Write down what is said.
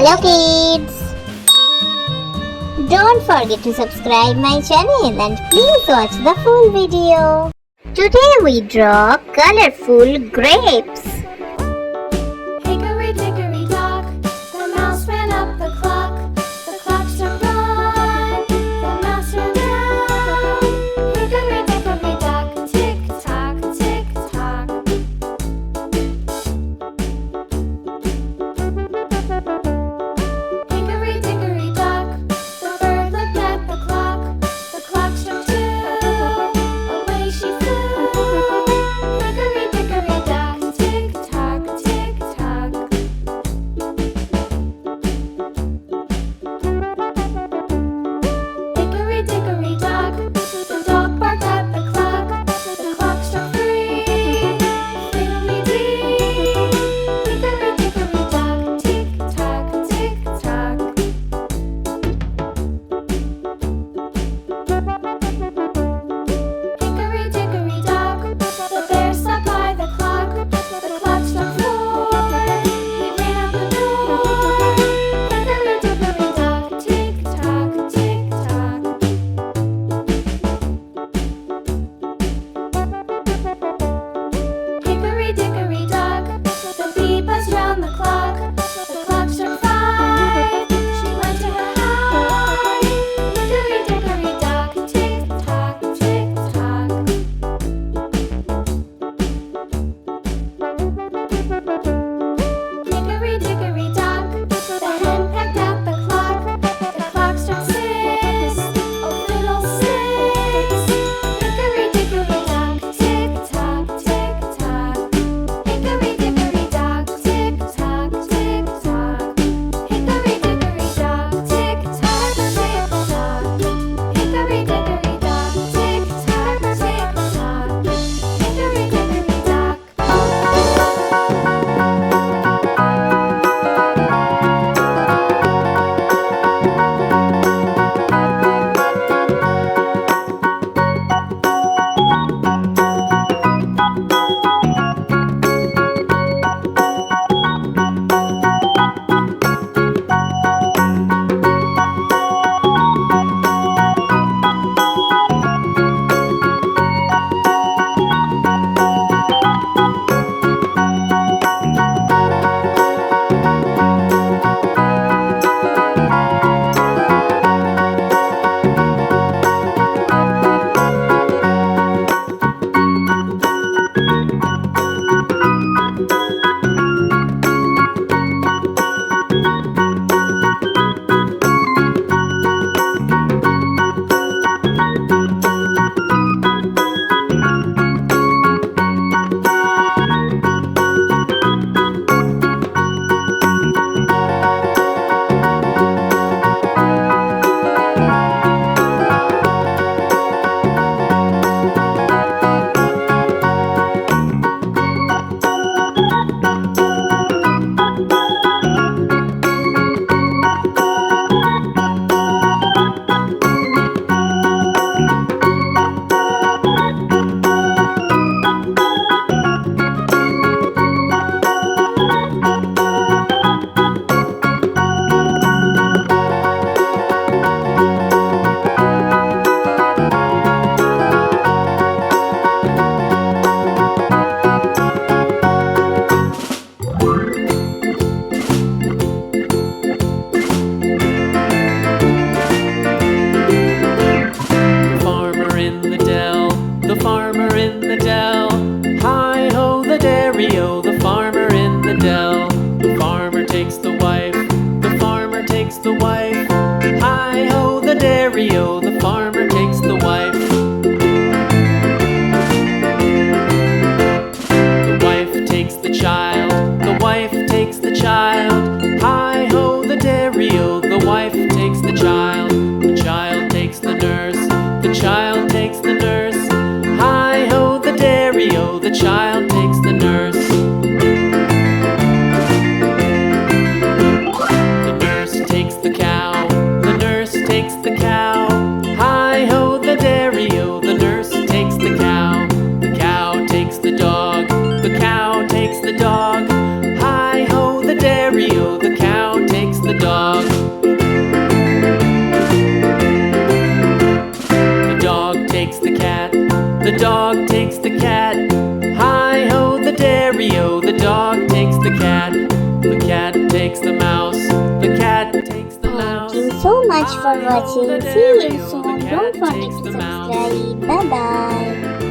Hello kids! Don't forget to subscribe my channel and please watch the full video. Today we draw colorful grapes. Hickory dickory dock, the mouse ran up the clock. The clock struck one, the mouse ran down. Hickory dickory dock, tick tock, tick tock. Hickory dickory dock, the bird looked at the clock. The clock struck two, away she flew. Hickory dickory dock, tick dog takes the cat. Hi-ho, the dairy-o, the dog takes the cat. The cat takes the mouse, the cat takes the mouse. Thank you so much for watching. See you soon. Don't forget to subscribe. Bye bye.